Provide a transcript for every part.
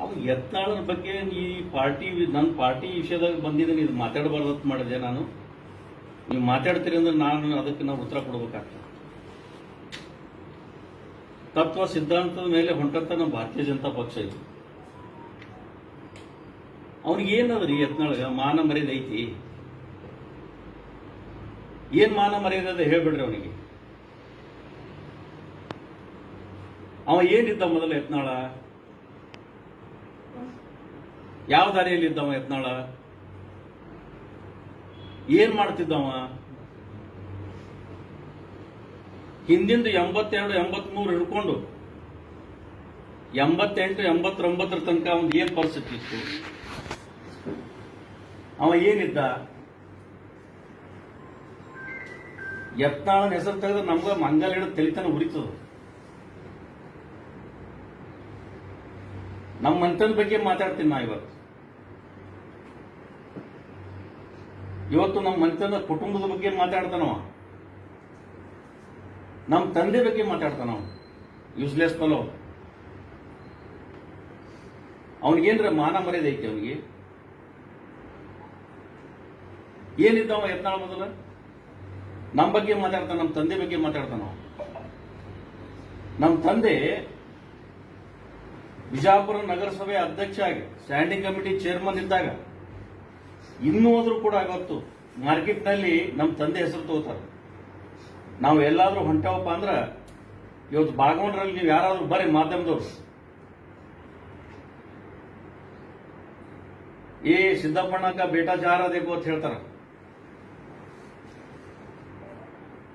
ಅವ್ನು ಯತ್ನಾಳರ ಬಗ್ಗೆ ಈ ಪಾರ್ಟಿ ನನ್ನ ಪಾರ್ಟಿ ವಿಷಯದಾಗ ಬಂದಿದ್ದೀನಿ, ಇದು ಮಾತಾಡಬಾರ್ದು ಮಾಡಿದೆ ನಾನು. ನೀವು ಮಾತಾಡ್ತೀರಿ ಅಂದ್ರೆ ನಾನು ಅದಕ್ಕೆ ನಾವು ಉತ್ತರ ಕೊಡಬೇಕಾಗ್ತದೆ. ತತ್ವ ಸಿದ್ಧಾಂತದ ಮೇಲೆ ಹೊಂಟಂತ ನಮ್ಮ ಭಾರತೀಯ ಜನತಾ ಪಕ್ಷ ಇದು. ಅವನಿಗೆ ಏನದ್ರಿ ಯತ್ನಾಳಗ ಮಾನ ಮರ್ಯಾದೆ ಐತಿ? ಏನ್ ಮಾನ ಮರ್ಯಾದೆ ಹೇಳ್ಬಿಡ್ರಿ ಅವನಿಗೆ. ಅವ ಏನಿದ್ದ ಮೊದಲ ಯತ್ನಾಳ? ಯಾವ ದಾರಿಯಲ್ಲಿದ್ದವ ಯತ್ನಾಳ? ಏನ್ ಮಾಡ್ತಿದ್ದವ? ಹಿಂದಿಂದ 82, 83 ಹಿಡ್ಕೊಂಡು 88, 89 ತನಕ ಒಂದು ಏನ್ ಪರಿಸ್ಥಿತಿ ಇತ್ತು? ಅವ ಏನಿದ್ದ? ಯತ್ನಾಳನ ಹೆಸರು ತೆಗೆದ್ರೆ ನಮ್ಗ ಮಂಗಲ್ ಹಿಡಿದು ತಲಿತನ ಉರಿತದ. ನಮ್ಮ ಮಂತ್ರನ ಬಗ್ಗೆ ಮಾತಾಡ್ತೀನಿ ನಾ ಇವತ್ತು ನಮ್ಮ ಮಂತ್ರನ ಕುಟುಂಬದ ಬಗ್ಗೆ ಮಾತಾಡ್ತಾನವ, ನಮ್ಮ ತಂದೆ ಬಗ್ಗೆ ಮಾತಾಡ್ತಾನವ. Useless fellow. ಅವನಿಗೇನ್ರ ಮಾನ ಮರ್ಯಾದೆ ಐತಿ? ಅವನಿಗೆ ಏನಿದ್ದವ ಯತ್ನಾಳ ಮೊದಲ? ನಮ್ಮ ಬಗ್ಗೆ ಮಾತಾಡ್ತಾನ, ನಮ್ಮ ತಂದೆ ಬಗ್ಗೆ ಮಾತಾಡ್ತಾನ. ನಮ್ಮ ತಂದೆ ಬಿಜಾಪುರ ನಗರಸಭೆ ಅಧ್ಯಕ್ಷ ಆಗಿ ಸ್ಟ್ಯಾಂಡಿಂಗ್ ಕಮಿಟಿ ಚೇರ್ಮನ್ ಇದ್ದಾಗ ಇನ್ನೂ ಆದ್ರೂ ಕೂಡ ಇವತ್ತು ಮಾರ್ಕೆಟ್ನಲ್ಲಿ ನಮ್ಮ ತಂದೆ ಹೆಸರು ತಗೋತಾರೆ. ನಾವು ಎಲ್ಲಾದ್ರೂ ಹೊಂಟವಪ್ಪ ಅಂದ್ರ ಇವತ್ತು ಬಾಗವನ್ರಲ್ಲಿ ನೀವು ಯಾರಾದ್ರೂ ಬರ್ರಿ ಮಾಧ್ಯಮದವ್ರು, ಏ ಸಿದ್ದಪ್ಪಣ್ಣಕ್ಕ ಬೇಟಾ ಜಾರ ದೇಕು ಅಂತ ಹೇಳ್ತಾರ.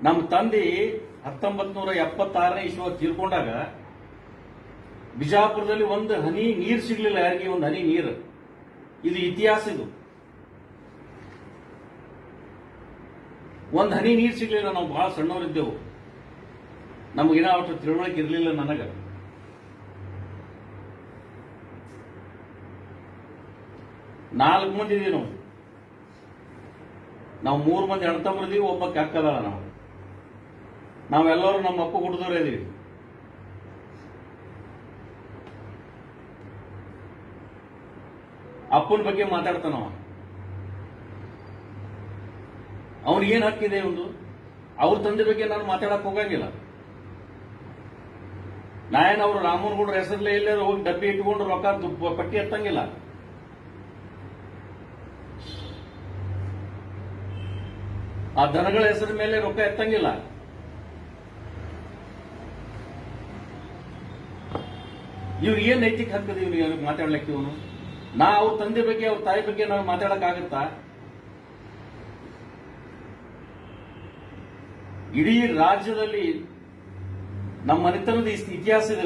ನಮ್ಮ ತಂದೆ 1976ನೇ ಇಸ್ವಿ ತೀರ್ಕೊಂಡಾಗ ಬಿಜಾಪುರದಲ್ಲಿ ಒಂದು ಹನಿ ನೀರು ಸಿಗ್ಲಿಲ್ಲ ಯಾರಿಗೆ, ಒಂದು ಹನಿ ನೀರು. ಇದು ಇತಿಹಾಸ. ಇದು ಒಂದು ಹನಿ ನೀರು ಸಿಗ್ಲಿಲ್ಲ. ನಾವು ಬಹಳ ಸಣ್ಣವರಿದ್ದೆವು, ನಮಗಿನ ಅಷ್ಟು ತಿಳುವಳಿಕೆ ಇರಲಿಲ್ಲ. ನನಗ 4 ಮಂದಿ ಇದೀವಿ ನಾವು 3 ಮಂದಿ ಅಣ್ತಂಬರಿದೀವಿ, ಒಬ್ಬ ಅಕ್ಕದಾಳ. ನಾವೆಲ್ಲರೂ ನಮ್ಮ ಅಪ್ಪ ಹುಟ್ಟಿದವರೇ ಇದೀವಿ. ಅಪ್ಪನ ಬಗ್ಗೆ ಮಾತಾಡ್ತಾನವ. ಅವನಿಗೇನು ಹಕ್ಕಿದೆ? ಒಂದು ಅವ್ರ ತಂದೆ ಬಗ್ಗೆ ನಾನು ಮಾತಾಡಕ್ ಹೋಗಂಗಿಲ್ಲ. ನಾಯನ್ ಅವರು ರಾಮನಗೌಡ್ರ ಹೆಸರಲ್ಲೇ ಎಲ್ಲರೂ ಹೋಗಿ ಡಬ್ಬಿ ಇಟ್ಕೊಂಡು ರೊಕ್ಕ ಪಟ್ಟಿ ಎತ್ತಂಗಿಲ್ಲ. ಆ ದನಗಳ ಹೆಸರ ಮೇಲೆ ರೊಕ್ಕ ಎತ್ತಂಗಿಲ್ಲ. ಇವ್ರಿಗೆ ಏನ್ ನೈತಿಕ ಹಕ್ಕದ ಇವ್ನಿಗೆ ಮಾತಾಡ್ಲಿಕ್ಕೆ? ಇವನು ನಾ ಅವ್ರ ತಂದೆ ಬಗ್ಗೆ ಅವ್ರ ತಾಯಿ ಬಗ್ಗೆ ನಾವು ಮಾತಾಡಕ್ ಆಗುತ್ತಾ? ಇಡೀ ರಾಜ್ಯದಲ್ಲಿ ನಮ್ಮ ಮನೆತನದ ಇತಿಹಾಸ ಇದೆ.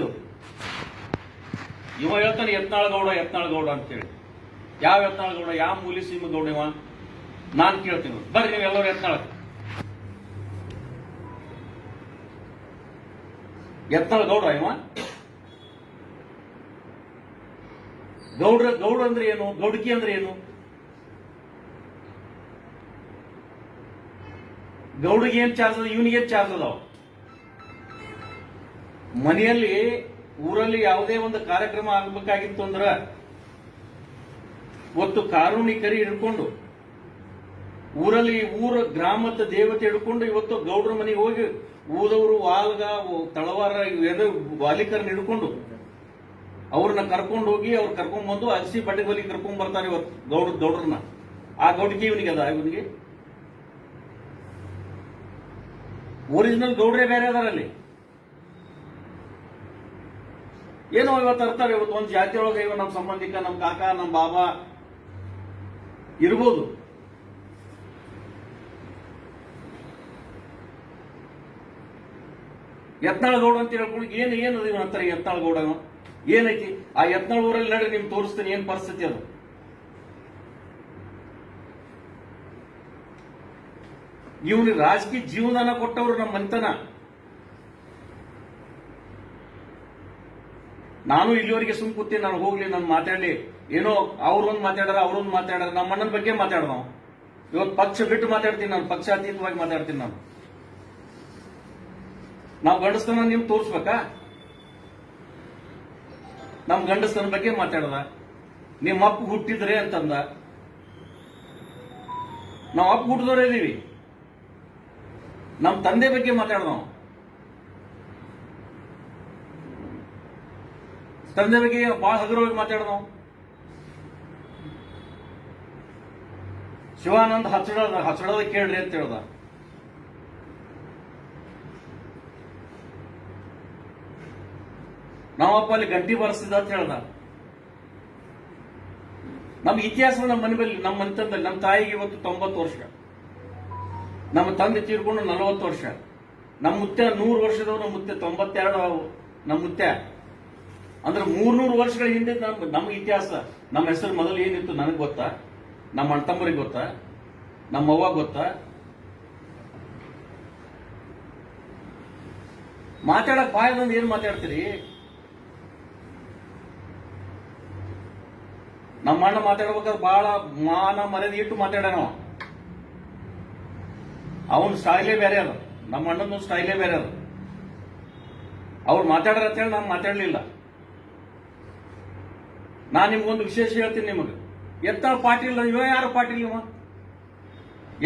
ಇವ ಹೇಳ್ತಾನೆ ಯತ್ನಾಳಗೌಡ ಯತ್ನಾಳಗೌಡ ಅಂತೇಳಿ. ಯಾವ ಯತ್ನಾಳಗೌಡ? ಯಾವ ಮೂಲಿ ಸೀಮ ಗೌಡ ಇವ? ನಾನು ಕೇಳ್ತೀನಿ, ಬರ್ರಿ ನೀವು ಎಲ್ಲರೂ ಯತ್ನಾಳ. ಯತ್ನಾಳಗೌಡ ಇವ? ಗೌಡ ಅಂದ್ರೆ ಏನು? ಗೌಡಕಿ ಅಂದ್ರೆ ಏನು? ಗೌಡಿಗೆ ಏನ್ ಚಾರ್ಜ್ ಅದ? ಇವನಿಗೇನ್ ಚಾರ್ಜ್ ಅದಾವ? ಮನೆಯಲ್ಲಿ ಊರಲ್ಲಿ ಯಾವುದೇ ಒಂದು ಕಾರ್ಯಕ್ರಮ ಆಗಬೇಕಾಗಿತ್ತು ಅಂದ್ರ ಇವತ್ತು ಕಾನೂನಿ ಕರಿ ಹಿಡ್ಕೊಂಡು ಊರಲ್ಲಿ ಗ್ರಾಮದ ದೇವತೆ ಹಿಡ್ಕೊಂಡು ಇವತ್ತು ಗೌಡ್ರ ಮನೆಗೆ ಹೋಗಿ ಊದವರು ವಾಲ್ಗ ತಳವಾರ ವಾಲಿಕರನ್ನ ಹಿಡ್ಕೊಂಡು ಅವ್ರನ್ನ ಕರ್ಕೊಂಡು ಹೋಗಿ ಅವ್ರು ಕರ್ಕೊಂಡ್ ಬಂದು ಅಗಸಿ ಬಡ್ಡಿಗೊಲಿ ಕರ್ಕೊಂಡ್ ಬರ್ತಾರೆ ಇವತ್ತು ಗೌಡ್ರನ್ನ. ಆ ಗೌಡಿಗೆ ಇವನಿಗೆ ಅದ? ಇವನಿಗೆ ಒರಿಜಿನಲ್ ಗೌಡ್ರೆ ಬೇರೆ ಅದರಲ್ಲಿ. ಏನೋ ಇವತ್ತು ಅರ್ತಾರೆ. ಇವತ್ತು ಒಂದು ಜಾತಿಯೊಳಗೆ ಇವ ನಮ್ಮ ಸಂಬಂಧಿಕ, ನಮ್ಮ ಕಾಕ, ನಮ್ಮ ಬಾಬಾ ಇರ್ಬೋದು. ಯತ್ನಾಳ ಗೌಡ ಅಂತ ಹೇಳ್ಕೊಂಡು ಏನು ಇವ ಅಂತಾರೆ ಯತ್ನಾಳ ಗೌಡ ಏನೈತಿ? ಆ ಯತ್ನಾಳ ಊರಲ್ಲಿ ನಡ್ರಿ ನಿಮ್ಗೆ ತೋರಿಸ್ತೀನಿ ಏನ್ ಪರಿಸ್ಥಿತಿ ಅದು. ಇವನು ರಾಜಕೀಯ ಜೀವನ ಕೊಟ್ಟವರು ನಮ್ಮ ಮಂತನ. ನಾನು ಇಲ್ಲಿವರೆಗೆ ಸುಮ್ ಕೂತೀನಿ, ನಾನು ಹೋಗ್ಲಿ, ನಾನು ಮಾತಾಡ್ಲಿ. ಏನೋ ಅವ್ರೊಂದು ಮಾತಾಡ್ಯಾರ ನಮ್ಮ ಅಣ್ಣನ ಬಗ್ಗೆ ಮಾತಾಡ. ಇವತ್ತು ಪಕ್ಷ ಬಿಟ್ಟು ಮಾತಾಡ್ತೀನಿ ನಾನು, ಪಕ್ಷಾತೀತವಾಗಿ ಮಾತಾಡ್ತೀನಿ ನಾನು. ನಾವು ಗಂಡಸ್ತನ ನೀವು ತೋರಿಸ್ಬೇಕಾ? ನಮ್ ಗಂಡಸನ ಬಗ್ಗೆ ಮಾತಾಡದ. ನಿಮ್ಮ ಅಪ್ಪ ಹುಟ್ಟಿದ್ರೆ ಅಂತಂದ. ನಾವು ಅಪ್ಪ ಹುಟ್ಟಿದವರೇ ಇದೀವಿ. ನಮ್ಮ ತಂದೆ ಬಗ್ಗೆ ಮಾತಾಡ. ನಾವು ತಂದೆ ಬಗ್ಗೆ ಬಹಳ ಹಗುರವಾಗಿ ಮಾತಾಡ. ನಾವು ಶಿವಾನಂದ್ ಹಚ್ಚಡದ ಕೇಳ್ರಿ ಅಂತ ಹೇಳ್ದ. ನಾವಪ್ಪ ಅಲ್ಲಿ ಗಂಟಿ ಬಾರಿಸಿದ ಅಂತ ಹೇಳ್ದ. ನಮ್ಮ ಇತಿಹಾಸ ನಮ್ಮ ಮನೆ ಬಲ್ಲಿ, ನಮ್ಮ ಮನೆತನದಲ್ಲಿ ನಮ್ಮ ತಾಯಿಗೆ ಇವತ್ತು 90 ವರ್ಷ, ನಮ್ಮ ತಂದೆ ತೀರ್ಕೊಂಡು 40 ವರ್ಷ, ನಮ್ಮ ಮುತ್ಯ 100 ವರ್ಷದವರು, ನಮ್ಮ ಮುತ್ಯ 92, ನಮ್ಮ ಮುತ್ಯ ಅಂದ್ರೆ 300 ವರ್ಷಗಳ ಹಿಂದೆ ನಮ್ಮ ಇತಿಹಾಸ. ನಮ್ಮ ಹೆಸರು ಮೊದಲು ಏನಿತ್ತು ನನಗೆ ಗೊತ್ತಾ? ನಮ್ಮ ಅಣ್ತಮ್ಮರಿಗೆ ಗೊತ್ತಾ? ನಮ್ಮ ಅವ್ವ ಗೊತ್ತಾ? ಮಾತಾಡಕ್ ಬಾಯದಂದು ಏನ್ ಮಾತಾಡ್ತೀರಿ? ನಮ್ಮ ಅಣ್ಣ ಮಾತಾಡ್ಬೇಕಾದ್ರೆ ಬಹಳ ಮಾನ ಮರ್ಯಾದೆ ಇಟ್ಟು ಮಾತಾಡೋಣ. ಅವನ ಸ್ಟೈಲೇ ಬೇರೆ ಅದ, ನಮ್ಮ ಅಣ್ಣನ ಸ್ಟೈಲೇ ಬೇರೆ ಅದ. ಅವ್ರು ಮಾತಾಡ್ರ ಅಂತ ಹೇಳಿ ನಾನು ಮಾತಾಡ್ಲಿಲ್ಲ. ನಾನು ನಿಮ್ಗೊಂದು ವಿಶೇಷ ಹೇಳ್ತೀನಿ. ನಿಮಗೆ ಎತ್ತಾಳ ಪಾಟೀಲ್ ಇವ ಯಾರು? ಪಾಟೀಲ್ ಇವ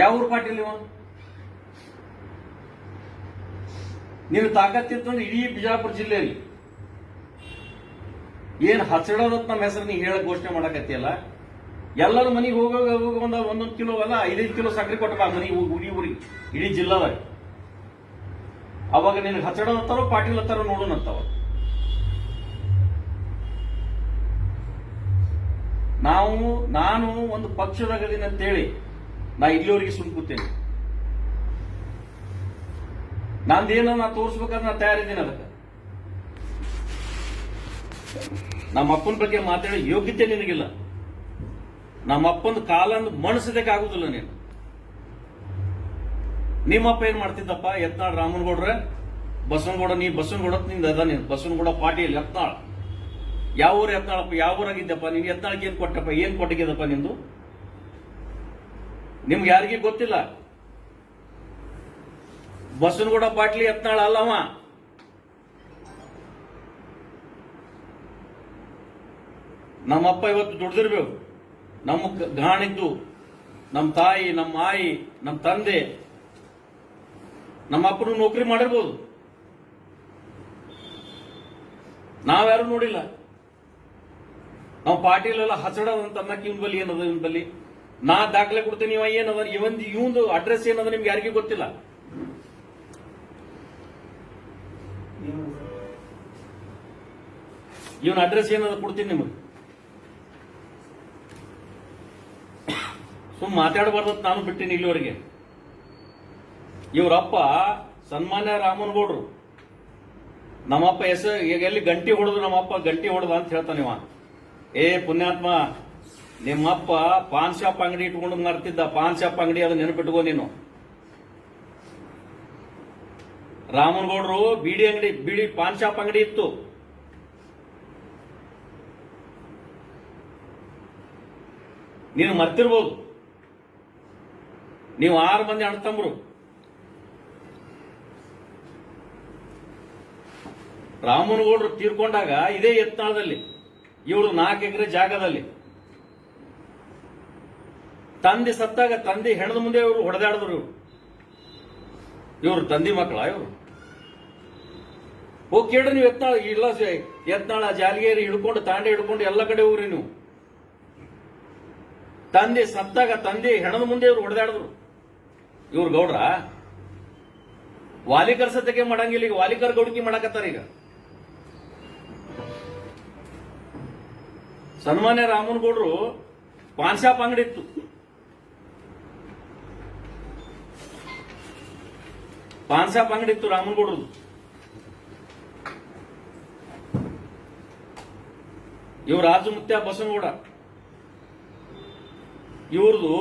ಯಾವ ಊರು ಪಾಟೀಲ್ ಇವ? ನೀನು ತಾಕತ್ತಿತ್ತಂದ್ರೆ ಇಡೀ ಬಿಜಾಪುರ ಜಿಲ್ಲೆಯಲ್ಲಿ ಏನ್ ಹಚ್ಚಡೋದತ್ ನಮ್ಮ ಹೆಸರು ನೀ ಹೇಳಕ್ ಘೋಷಣೆ ಮಾಡಕತ್ತಿಯಲ್ಲ. ಎಲ್ಲರೂ ಮನೆಗೆ ಹೋಗೋಗ ಒಂದೊಂದು ಕಿಲೋ ಅಲ್ಲ 5 ಕಿಲೋ ಸಕ್ಕರೆ ಕೊಟ್ಟಪ್ಪ ಮನೆಗೆ ಊರಿಗೆ ಇಡೀ ಜಿಲ್ಲಾದಾಗ. ಅವಾಗ ನಿನಗೆ ಹಚ್ಚಡೋದತ್ತಾರೋ ಪಾಟೀಲ್ ಹತ್ತಾರೋ ನೋಡೋಣಂತವ. ನಾನು ಒಂದು ಪಕ್ಷದಾಗದೀನಿ ಅಂತೇಳಿ ನಾ ಇಲ್ಲಿವರೆಗೆ ಸುಮ್ ಕೂತೇನೆ. ನಂದೇನೋ ನಾ ತೋರಿಸ್ಬೇಕಾದ್ರೆ ನಾ ತಯಾರಿದ್ದೀನಿ. ಅದಕ್ಕೆ ನಮ್ಮ ಅಪ್ಪನ ಬಗ್ಗೆ ಮಾತಾಡೋ ಯೋಗ್ಯತೆ ನಿನಗಿಲ್ಲ. ನಮ್ಮ ಅಪ್ಪನ ಕಾಲನ್ನು ಮಣಿಸೋದಕ್ಕಾಗುದಿಲ್ಲ ನೀನು. ನಿಮ್ಮಪ್ಪ ಏನ್ ಮಾಡ್ತಿದ್ದಪ್ಪ? ಯತ್ನಾಳ್ ರಾಮನಗೌಡ್ರ, ಬಸವನಗೌಡ, ನೀ ಬಸವನಗೌಡ ನಿಂದ ಅದ. ನೀನು ಬಸವನಗೌಡ ಪಾಟೀಲ್ ಯತ್ನಾಳ್. ಯಾವ ಊರು ಯತ್ನಾಳಪ್ಪ? ಯಾವ ಊರಾಗಿದ್ದಪ್ಪ ನೀನು? ಯತ್ನಾಳ್ಗೆ ಏನ್ ಕೊಟ್ಟಪ್ಪ? ಏನ್ ಕೊಟ್ಟಿದ್ದಪ್ಪ ನಿಂದು? ನಿಮ್ಗೆ ಯಾರಿಗೆ ಗೊತ್ತಿಲ್ಲ. ಬಸವನಗೌಡ ಪಾಟೀಲ್ ಯತ್ನಾಳ್ ಅಲ್ಲವ. ನಮ್ಮಪ್ಪ ಇವತ್ತು ದುಡ್ದಿರ್ಬೇಕು. ನಮ್ಮ ಗಾಣಿದ್ದು ನಮ್ಮ ತಾಯಿ, ನಮ್ಮ ಆಯಿ, ನಮ್ಮ ತಂದೆ, ನಮ್ಮ ಅಪ್ಪನು ನೌಕರಿ ಮಾಡಿರ್ಬೋದು. ನಾವ್ಯಾರು ನೋಡಿಲ್ಲ. ನಾವು ಪಾಟೀಲ್ ಎಲ್ಲ ಹಸಡದಂತ ಅನ್ನಕ್ಕೆ ಇವನ್ ಬಲ್ಲಿ ಏನದ? ಇವನ್ ಬಲ್ಲಿ ನಾ ದಾಖಲೆ ಕೊಡ್ತೀನಿ. ಇವ ಏನದ? ಇವಂದು ಅಡ್ರೆಸ್ ಏನದ ನಿಮ್ಗೆ ಯಾರಿಗೂ ಗೊತ್ತಿಲ್ಲ. ಇವನ್ ಅಡ್ರೆಸ್ ಏನದ ಕೊಡ್ತೀನಿ ನಿಮಗೆ. ಸುಮ್ ಮಾತಾಡಬಾರ್ದತ್ ನಾನು ಬಿಟ್ಟಿನಿ ಇಲ್ಲಿವರೆಗೆ. ಇವರಪ್ಪ ಸನ್ಮಾನ್ಯ ರಾಮನಗೌಡ್ರು. ನಮ್ಮಪ್ಪ ಹೆಸರು ಈಗ ಎಲ್ಲಿ ಗಂಟಿ ಹೊಡೆದು ನಮ್ಮಪ್ಪ ಗಂಟಿ ಹೊಡೆದ ಅಂತ ಹೇಳ್ತಾನೆ ಇವ. ಏ ಪುಣ್ಯಾತ್ಮ, ನಿಮ್ಮಪ್ಪ ಪಾನ್ ಶಾಪ್ ಅಂಗಡಿ ಇಟ್ಕೊಂಡು ಮರ್ತಿದ್ದ. ಪಾನ್ ಶಾಪ್ ಅಂಗಡಿ ಅದು ನೆನಪಿಟ್ಕೋ ನೀನು. ರಾಮನಗೌಡ್ರು ಬೀಡಿ ಪಾನ್ ಶಾಪ್ ಅಂಗಡಿ ಇತ್ತು. ನೀನು ಮರ್ತಿರ್ಬೋದು. ನೀವು 6 ಮಂದಿ ಅಣ್ಣತಮ್ಮರು. ರಾಮನಗೌಡರು ತೀರ್ಕೊಂಡಾಗ ಇದೇ ಯತ್ನಾಳದಲ್ಲಿ ಇವರು 4 ಎಕರೆ ಜಾಗದಲ್ಲಿ ತಂದೆ ಸತ್ತಾಗ ತಂದೆ ಹೆಣದ ಮುಂದೆ ಇವರು ಹೊಡೆದಾಡಿದ್ರು. ಇವರು ತಂದೆ ಮಕ್ಕಳ ಇವರು. ಹೋಗಿ ಕೇಳ್ರಿ ನೀವು. ಯತ್ನಾಳ ಇಲ್ಲ, ಯತ್ನಾಳ ಜಾಲಗೇರಿ ಹಿಡ್ಕೊಂಡು ತಾಂಡೆ ಹಿಡ್ಕೊಂಡು ಎಲ್ಲ ಕಡೆ ಹೋಗ್ರಿ ನೀವು. ತಂದೆ ಸತ್ತಾಗ ತಂದೆ ಹೆಣದ ಮುಂದೆ ಇವರು ಹೊಡೆದಾಡಿದ್ರು. ಇವ್ರು ಗೌಡ್ರ ವಾಲಿಕರ್ ಸತ್ಯಕ್ಕೆ ಮಾಡಂಗಿಲ್ಲ. ಈಗ ವಾಲಿಕರ್ ಗೌಡಿಕೆ ಮಾಡಕತ್ತಾರ. ಈಗ ಸನ್ಮಾನ್ಯ ರಾಮನಗೌಡ್ರು ಪಾನ್ ಶಾಪ್ ಅಂಗಡಿ ಇತ್ತು. ಪಾನ್ ಶಾಪ್ ಅಂಗಡಿ ಇತ್ತು ರಾಮನಗೌಡ್ರದು. ಇವ್ರು ರಾಜು ಮುತ್ಯ ಬಸವನಗೌಡ. ಇವ್ರದು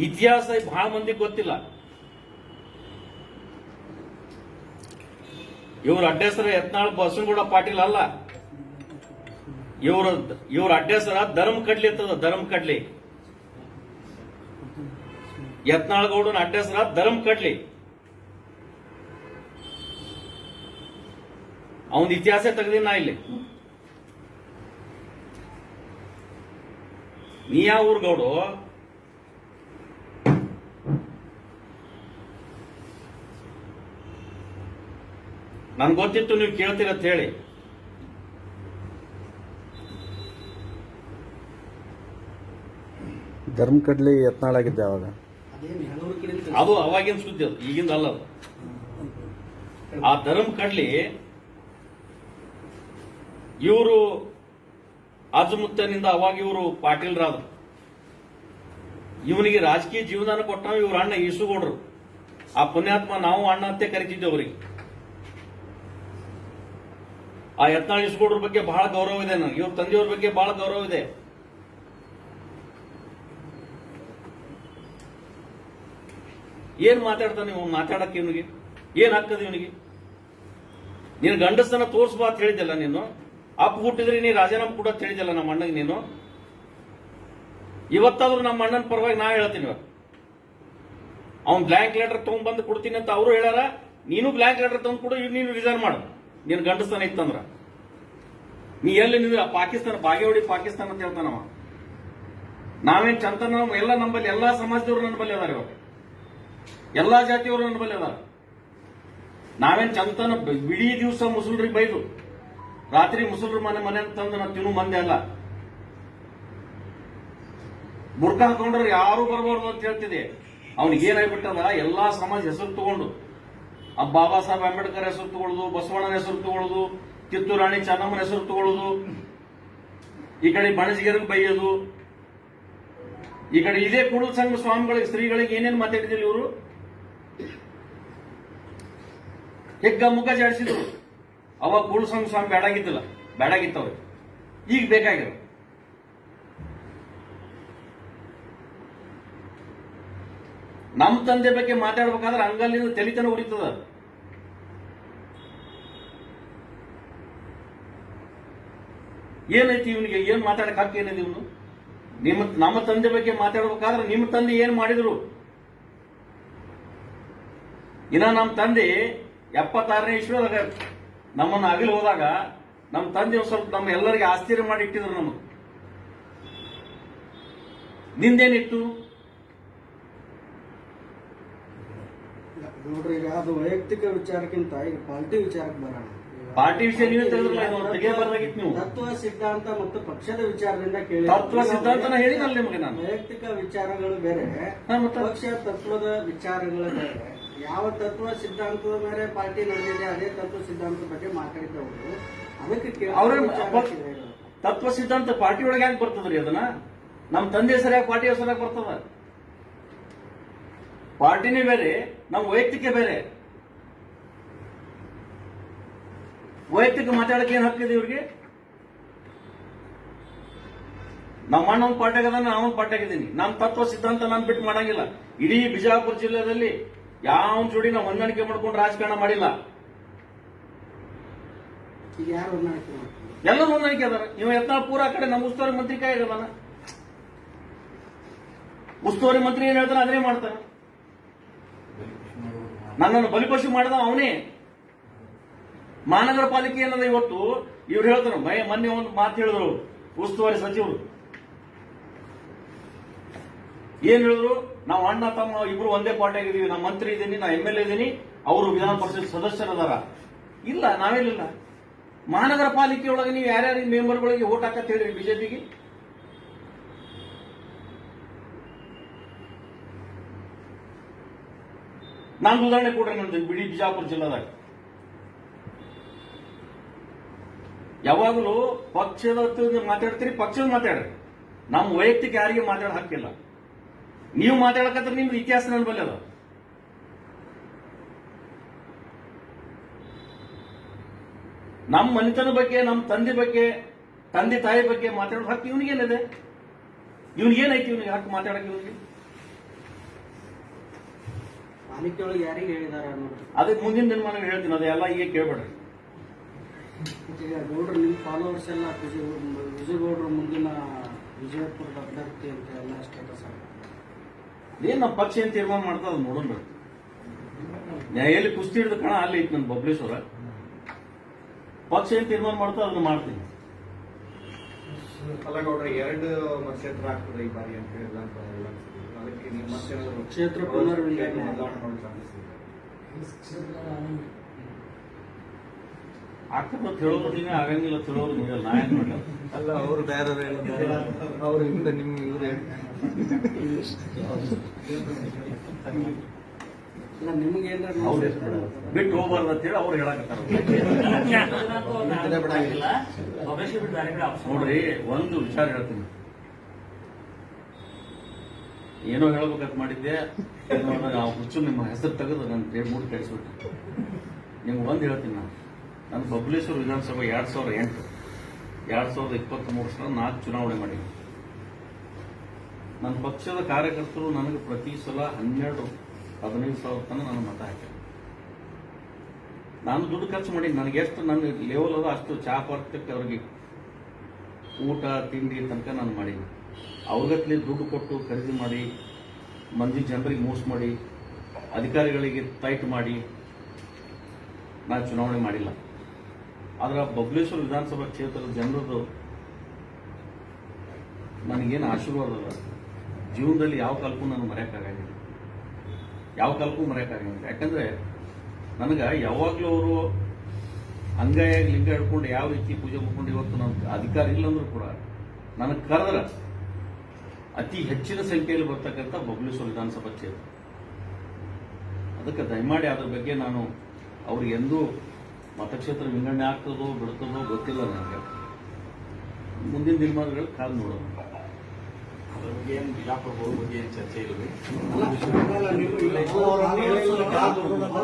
ಇತಿಹಾಸ ಬಹಳ ಮಂದಿಗೆ ಗೊತ್ತಿಲ್ಲ. ಇವ್ರ ಅಡ್ಡೆಸರ ಯತ್ನಾಳ್ ಬಸವನಗೌಡ ಪಾಟೀಲ್ ಅಲ್ಲ. ಇವ್ರ ಅಡ್ಡೆಸರ ಧರ್ಮ ಕಡ್ಲಿ ಇರ್ತದ. ಧರ್ಮ ಕಡ್ಲಿ. ಯತ್ನಾಳ್ ಗೌಡನ ಅಡ್ಡೆಸರ ಧರ್ಮ ಕಡ್ಲಿ. ಅವನ ಇತಿಹಾಸ ತೆಗೆದಿನ ಇಲ್ಲಿ. ನೀ ಯಾವ ಊರ್ ಗೌಡು? ನನ್ಗೆ ಗೊತ್ತಿತ್ತು ನೀವು ಕೇಳ್ತೀರತ್ ಹೇಳಿ. ಧರ್ಮ ಕಡ್ಲಿ ಯತ್ನಾಳಾಗಿದ್ದೆ ಅವಾಗ. ಅದು ಅವಾಗಿನ ಸುದ್ದಿ, ಅದು ಈಗಿಂದ ಅಲ್ಲ. ಅದು ಆ ಧರ್ಮ ಕಡ್ಲಿ ಇವರು ಅಜಮುತ್ತನಿಂದ ಅವಾಗ ಇವರು ಪಾಟೀಲ್ರಾದ್ರು. ಇವನಿಗೆ ರಾಜಕೀಯ ಜೀವದಾನ ಕೊಟ್ಟ ಇವ್ರ ಅಣ್ಣ ಈಸುಗೌಡ್ರು. ಆ ಪುಣ್ಯಾತ್ಮ ನಾವು ಅಣ್ಣ ಅಂತ ಕರಿತಿದ್ದೆ ಅವರಿಗೆ. ಆ ಯತ್ನಾಳ್ ಈಸುಗೌಡ್ರ ಬಗ್ಗೆ ಬಹಳ ಗೌರವ ಇದೆ ನನಗೆ. ಇವ್ರ ತಂದೆಯವ್ರ ಬಗ್ಗೆ ಬಹಳ ಗೌರವ ಇದೆ. ಏನ್ ಮಾತಾಡ್ತಾನೆ ನೀವು? ಮಾತಾಡಕ್ಕೆ ಇವನಿಗೆ ಏನ್ ಹಾಕದ? ಇವನಿಗೆ ನೀನು ಗಂಡಸನ ತೋರ್ಸ್ಬಾ ಅಂತ ಹೇಳಿದ್ದಲ್ಲ. ನೀನು ಅಪ್ಪ ಹುಟ್ಟಿದ್ರಿ ನೀ ರಾಜೀನಾಮೆ ಕೂಡ ಹೇಳಿದ್ದಲ್ಲ ನಮ್ಮ ಅಣ್ಣಗೆ. ನೀನು ಇವತ್ತಾದ್ರೂ ನಮ್ಮ ಅಣ್ಣನ ಪರವಾಗಿ ನಾ ಹೇಳ್ತೀನಿ. ಅವ್ನ್ ಬ್ಲಾಂಕ್ ಲೆಟರ್ ತಗೊಂಡ್ಬಂದು ಕೊಡ್ತೀನಿ ಅಂತ ಅವರು ಹೇಳ್ಯಾರ. ನೀನು ಬ್ಲಾಂಕ್ ಲೆಟರ್ ತಗೊಂಡ್ ಕೊಡು, ನೀನು ರಿಸೈನ್ ಮಾಡು. ನೀನು ಗಂಡಸ್ತಾನ ಇತ್ತಂದ್ರ ನೀ ಎಲ್ಲಿ ನಿಂದ್ರ ಪಾಕಿಸ್ತಾನ ಬಾಗೇವಾಡಿ ಪಾಕಿಸ್ತಾನ ಅಂತ ಹೇಳ್ತಾನವ. ನಾವೇನ್ ಚಂತನ ಎಲ್ಲ ನಂಬಲ್ಲಿ ಎಲ್ಲಾ ಸಮಾಜದವ್ರು ನನ್ನ ಬಲ್ಲಿ ಅದಾರ. ಇವಾಗ ಎಲ್ಲಾ ಜಾತಿಯವರು ನನ್ನ ಬಲ್ಲಿ ಅದಾರ. ನಾವೇನ್ ಚಂತನ ಬಿಡೀ ದಿವಸ ಮುಸಲ್ರಿಗೆ ಬೈದು ರಾತ್ರಿ ಮುಸಲ್ರ ಮನೆ ತಂದು ನಾವು ತಿನ್ನು ಮಂದಿ ಅಲ್ಲ. ಬುರ್ಕ ಹಾಕೊಂಡ್ರೆ ಯಾರು ಬರಬಾರ್ದು ಅಂತ ಹೇಳ್ತಿದೆ. ಅವ್ನಿಗೆ ಏನಾಗ್ಬಿಟ್ಟದ, ಎಲ್ಲಾ ಸಮಾಜ ಹೆಸರು ತಗೊಂಡು ಬಾಬಾ ಸಾಹೇಬ್ ಅಂಬೇಡ್ಕರ್ ಹೆಸರು ತಗೊಳ್ಳೋದು, ಬಸವಣ್ಣನ ಹೆಸರು ತಗೊಳ್ಳೋದು, ಕಿತ್ತೂರು ರಾಣಿ ಚೆನ್ನಮ್ಮನ ಹೆಸರು ತಗೊಳ್ಳೋದು, ಈ ಕಡೆ ಬಣಜಿಗರಿಗೆ ಬೈಯೋದು, ಈ ಕಡೆ ಇದೇ ಕೂಡಲ ಸಂಘ ಸ್ವಾಮಿಗಳಿಗೆ ಸ್ತ್ರೀಗಳಿಗೆ ಏನೇನು ಮಾತಾಡಿದಿಲ್ಲ ಇವರು. ಹೆಗ್ಗ ಮುಗ್ಗ ಜಾಡಿಸಿದ್ರು. ಅವಾಗ ಕೂಡಲ ಸಂಘ ಸ್ವಾಮಿ ಬೇಡಾಗಿತ್ತವ್ರಿಗೆ. ಈಗ ಬೇಕಾಗಿರೋ ನಮ್ಮ ತಂದೆ ಬಗ್ಗೆ ಮಾತಾಡ್ಬೇಕಾದ್ರೆ ಅಂಗಲ್ಲಿಂದ ತೆಲಿತನ ಉರಿತದ. ಏನೈತಿ ಇವನಿಗೆ? ಏನ್ ಮಾತಾಡಕ್ ಹಾಕಿ ಏನಿದೆ ಇವನು? ನಮ್ಮ ತಂದೆ ಬಗ್ಗೆ ಮಾತಾಡ್ಬೇಕಾದ್ರೆ ನಿಮ್ಮ ತಂದೆ ಏನ್ ಮಾಡಿದ್ರು? ಇನ್ನ ನಮ್ಮ ತಂದೆ 76ನೇ ಇಸ್ವಿದಾಗ ನಮ್ಮನ್ನು ಅಗಲಿ ಹೋದಾಗ ನಮ್ಮ ತಂದೆ ಸ್ವಲ್ಪ ನಮ್ಮ ಎಲ್ಲರಿಗೆ ಆಶ್ಚರ್ಯ ಮಾಡಿ ಇಟ್ಟಿದ್ರು. ನಮಗೆ ನಿಂದೇನಿತ್ತು ನೋಡ್ರಿ, ಈಗ ಅದು ವೈಯಕ್ತಿಕ ವಿಚಾರಕ್ಕಿಂತ ಈಗ ಪಾರ್ಟಿ ವಿಚಾರಕ್ಕೆ ಬರೋಣ. ಪಾರ್ಟಿ ವಿಷಯ ನೀವೇ ತೆಗೆಯಬಾರ್ದಾಗಿತ್ತು. ನೀವು ತತ್ವ ಸಿದ್ಧಾಂತ ಮತ್ತು ಪಕ್ಷದ ವಿಚಾರದಿಂದ ಕೇಳಿ. ತತ್ವ ಸಿದ್ಧಾಂತನ ಹೇಳಿನಲ್ಲ ನಿಮಗೆ ನಾನು. ವೈಯಕ್ತಿಕ ವಿಚಾರಗಳು ಬೇರೆ, ಪಕ್ಷ ತತ್ವದ ವಿಚಾರಗಳು ಬೇರೆ. ಯಾವ ತತ್ವ ಸಿದ್ಧಾಂತದ ಮೇಲೆ ಪಾರ್ಟಿ ನಡೆದಿದೆ ಅದೇ ತತ್ವ ಸಿದ್ಧಾಂತದ ಬಗ್ಗೆ ಮಾತಾಡಿದವರು. ಅದಕ್ಕೆ ತತ್ವ ಸಿದ್ಧಾಂತ ಪಾರ್ಟಿ ಒಳಗೆ ಯಾಕೆ ಬರ್ತದ್ರಿ? ಅದನ್ನ ನಮ್ಮ ತಂದೆ ಸರಿಯಾಗಿ ಪಾರ್ಟಿ ಹೆಸರಾಗಿ ಬರ್ತದ. ಪಾರ್ಟಿನೇ ಬೇರೆ, ನಮ್ಮ ವೈಯಕ್ತಿಕ ಬೇರೆ. ವೈಯಕ್ತಿಕ ಮಾತಾಡಕ್ಕೆ ಏನ್ ಹಕ್ಕಿದೆ ಇವ್ರಿಗೆ? ನಮ್ಮ ಅಣ್ಣ ಒಂದು ಪಾರ್ಟಿಯಾಗದ, ನಾನು ಒಂದು ಪಾರ್ಟಿಯಾಗಿದ್ದೀನಿ. ನಮ್ಮ ತತ್ವ ಸಿದ್ಧಾಂತ ನಾನು ಬಿಟ್ಟು ಮಾಡಂಗಿಲ್ಲ. ಇಡೀ ಬಿಜಾಪುರ ಜಿಲ್ಲೆಯಲ್ಲಿ ಯಾವ ಜೋಡಿ ನಾವು ಹೊಂದಾಣಿಕೆ ಮಾಡ್ಕೊಂಡು ರಾಜಕಾರಣ ಮಾಡಿಲ್ಲ. ಎಲ್ಲ ಹೊಂದಾಣಿಕೆ ಅದಾರ. ನೀವು ಯತ್ನಾಳ್ ಪೂರ ಆ ಕಡೆ ನಮ್ಮ ಉಸ್ತುವಾರಿ ಮಂತ್ರಿ ಕೈ ಆಗದಾನ. ಉಸ್ತುವಾರಿ ಮಂತ್ರಿ ಏನ್ ಹೇಳ್ತಾನೆ ಅದನ್ನೇ ಮಾಡ್ತಾನೆ. ನನ್ನನ್ನು ಬಲಿಪಶು ಮಾಡಿದ ಅವನೇ. ಮಹಾನಗರ ಪಾಲಿಕೆ ಏನದ ಇವತ್ತು ಇವ್ರು ಹೇಳ್ತಾರ. ಮೊನ್ನೆ ಒಂದು ಮಾತು ಹೇಳಿದ್ರು ಉಸ್ತುವಾರಿ ಸಚಿವರು. ಏನ್ ಹೇಳಿದ್ರು? ನಾವು ಅಣ್ಣ ತಮ್ಮ ಇಬ್ರು ಒಂದೇ ಪಾರ್ಟಿ ಆಗಿದೀವಿ. ನಾ ಮಂತ್ರಿ ಇದ್ದೀನಿ, ನಾ MLA ಇದ್ದೀನಿ, ಅವರು ವಿಧಾನ ಪರಿಷತ್ ಸದಸ್ಯರದಾರ. ಇಲ್ಲ, ನಾವೇನಿಲ್ಲ. ಮಹಾನಗರ ಪಾಲಿಕೆ ಒಳಗೆ ನೀವು ಯಾರ್ಯಾರ ಮೆಂಬರ್ಗಳಿಗೆ ಓಟ್ ಹಾಕತ್ ಹೇಳಿ ಬಿಜೆಪಿಗೆ? ನಾನು ಉದಾಹರಣೆ ಕೊಡ್ರಿ. ನಂದು ಬಿಡಿ ಬಿಜಾಪುರ ಜಿಲ್ಲಾದಾಗ ಯಾವಾಗಲೂ ಪಕ್ಷದ ಮಾತಾಡ್ತೀರಿ, ಪಕ್ಷದ ಮಾತಾಡ್ರಿ. ನಮ್ಮ ವೈಯಕ್ತಿಕ ಯಾರಿಗೆ ಮಾತಾಡ ಹಾಕಿಲ್ಲ. ನೀವು ಮಾತಾಡಕತ್ರ ನಿಮ್ದು ಇತಿಹಾಸ ನನ್ನ ಬಲ್ಲಿ ಅದ. ನಮ್ಮ ಮನೆತನ ಬಗ್ಗೆ, ನಮ್ಮ ತಂದೆ ಬಗ್ಗೆ, ತಂದೆ ತಾಯಿ ಬಗ್ಗೆ ಮಾತಾಡೋದು ಹಕ್ಕು ಇವನಿಗೇನಿದೆ? ಇವನಿಗೇನೈತಿ? ಇವನಿಗೆ ಹಕ್ಕು ಮಾತಾಡಕ್ಕೆ ಇವನಿಗೆ? ಪಾಲಿಕೆಯೊಳಗೆ ಯಾರಿಗೆ ಹೇಳಿದಾರ ನೋಡ್ರಿ. ಅದಕ್ಕೆ ಮುಂದಿನ ದಿನಮಾನ ಹೇಳ್ತೀನಿ. ಅದೆಲ್ಲ ಈಗ ಕೇಳ್ಬೇಡ್ರಿ. ಈಗ ನೋಡ್ರಿ, ನಿಮ್ ಫಾಲೋವರ್ಸ್ ಎಲ್ಲ ವಿಜಯಗೌಡರು ಮುಂದಿನ ವಿಜಯಪುರದ ಅಭ್ಯರ್ಥಿ ಅಂತ ಎಲ್ಲ ಸ್ಟೇಟಸ್ ಏನ್ ನಮ್ಮ ಪಕ್ಷ ಏನ್ ತೀರ್ಮಾನ ಮಾಡ್ತಾ ಅದು ನೋಡೋಣ. ಎಲ್ಲಿ ಕುಸ್ತಿ ಹಿಡಿದ ಕಣ ಅಲ್ಲಿ ಐತಿ ನನ್ನ ಬಬ್ಲೇಶ್ವರ. ಪಕ್ಷ ಏನ್ ತೀರ್ಮಾನ ಮಾಡ್ತೋ ಅದನ್ನ ಮಾಡ್ತೀನಿ. ಅಲ್ಲ ಗೌಡ್ರೆ, 2 ಕ್ಷೇತ್ರ ಆಗ್ತದೆ ಈ ಬಾರಿ ಅಂತ ಹೇಳಿಲ್ಲ ಅಂತ ಅದಕ್ಕೆ ನೀವು ಮತ್ತೇನಾದ್ರು ಕ್ಷೇತ್ರ ಪುನರ್ವಿಂಗಡಣೆ ಬದಲಾವಣೆ ಮಾಡೋ ಚಾನ್ಸಸ್ ಇದೆ? ಆಗ್ತದೆ ಅಂತ ಹೇಳೋರು ನೀವೇ, ಆಗಂಗಿಲ್ಲ ಅಂತ ಹೇಳೋರು ನೀವೇ. ನಾ ಏನ್ ಮಾಡ ಅಲ್ಲ, ಅವರು ಬೇರೆ ಅವ್ರ ಹಿಂದೆ ನಿಮ್ ಇವ್ರೆ ನಿಮ್ಗೆ ಅವ್ರು ಬಿಟ್ಟು ಹೋಗ್ಬಾರ್ದು ಅಂತ ಹೇಳಿ ಅವ್ರು ಹೇಳಕತ್ತಾರ. ನೋಡ್ರಿ, ಒಂದು ವಿಚಾರ ಹೇಳ್ತೀನಿ. ಏನೋ ಹೇಳ್ಬೇಕಂತ ಮಾಡಿದ್ದೆ, ಆ ಹುಚ್ಚು ನಿಮ್ಮ ಹೆಸರು ತೆಗೆದು ನನ್ನ ಮೂಡಿ ಕೆಡಿಸ್ಬಿಟ್ಟು. ನಿಮ್ಗೆ ಒಂದು ಹೇಳ್ತೀನಿ, ನಾನು ಬಬಲೇಶ್ವರ ವಿಧಾನಸಭೆ 2008 2023 4 ಚುನಾವಣೆ ಮಾಡೀನಿ. ನನ್ನ ಪಕ್ಷದ ಕಾರ್ಯಕರ್ತರು ನನಗೆ ಪ್ರತಿ ಸಲ 12-15 ಸಾವಿರ ತನಕ ನನ್ನ ಮತ ಹಾಕಿದ್ರು. ನಾನು ದುಡ್ಡು ಖರ್ಚು ಮಾಡೀನಿ. ನನಗೆ ಎಷ್ಟು ನನ್ನ ಲೆವೆಲ್ ಅದ ಅಷ್ಟು ಚಾ ಪಾರ್ಕಕ್ಕೆ ಅವ್ರಿಗೆ ಊಟ ತಿಂಡಿ ತನಕ ನಾನು ಮಾಡೀನಿ. ಅವ್ರಿಗತ್ಲಿ ದುಡ್ಡು ಕೊಟ್ಟು ಖರೀದಿ ಮಾಡಿ, ಮಂದಿ ಜನರಿಗೆ ಮೋಸ ಮಾಡಿ, ಅಧಿಕಾರಿಗಳಿಗೆ ಟೈಟ್ ಮಾಡಿ ನಾನು ಚುನಾವಣೆ ಮಾಡಿಲ್ಲ. ಆದ್ರೆ ಬಬಲೇಶ್ವರ ವಿಧಾನಸಭಾ ಕ್ಷೇತ್ರದ ಜನರದು ನನಗೇನು ಆಶೀರ್ವಾದ ಅದ, ಜೀವನದಲ್ಲಿ ಯಾವ ಕಾಲಕ್ಕೂ ನಾನು ಮರೆಯೋಕ್ಕಾಗಿಲ್ಲ. ಯಾವ ಕಾಲಕ್ಕೂ ಮರೆಯೋಕ್ಕಾಗಿಲ್ಲ. ಯಾಕಂದ್ರೆ ನನಗೆ ಯಾವಾಗಲೂ ಅವರು ಅಂಗೈಯಾಗಿ ಲಿಂಗ ಹಿಡ್ಕೊಂಡು ಯಾವ ರೀತಿ ಪೂಜೆ ಮಾಡ್ಕೊಂಡು ಇವತ್ತು ನನ್ನ ಅಧಿಕಾರ ಇಲ್ಲಂದ್ರೂ ಕೂಡ ನನಗೆ ಕರೆದ್ರೆ ಅತಿ ಹೆಚ್ಚಿನ ಸಂಖ್ಯೆಯಲ್ಲಿ ಬರ್ತಕ್ಕಂಥ ಬಬಲೇಶ್ವರ ವಿಧಾನಸಭಾ ಕ್ಷೇತ್ರ. ಅದಕ್ಕೆ ದಯಮಾಡಿ ಅದ್ರ ಬಗ್ಗೆ ನಾನು ಅವ್ರಿಗೆ ಎಂದೂ ಮತಕ್ಷೇತ್ರ ವಿಂಗಡಣೆ ಆಗ್ತದೋ ಬಿಡ್ತದೋ ಗೊತ್ತಿಲ್ಲ ನನಗೆ. ಮುಂದಿನ ದಿನಮಾನಗಳು ಕಾದು ನೋಡೋಣ. ಅದ್ರ ಬಗ್ಗೆ ಏನು ಬಿಜಾಪುರ ಹೋಗೋ ಬಗ್ಗೆ ಏನು ಚರ್ಚೆ ಇಲ್ಲ.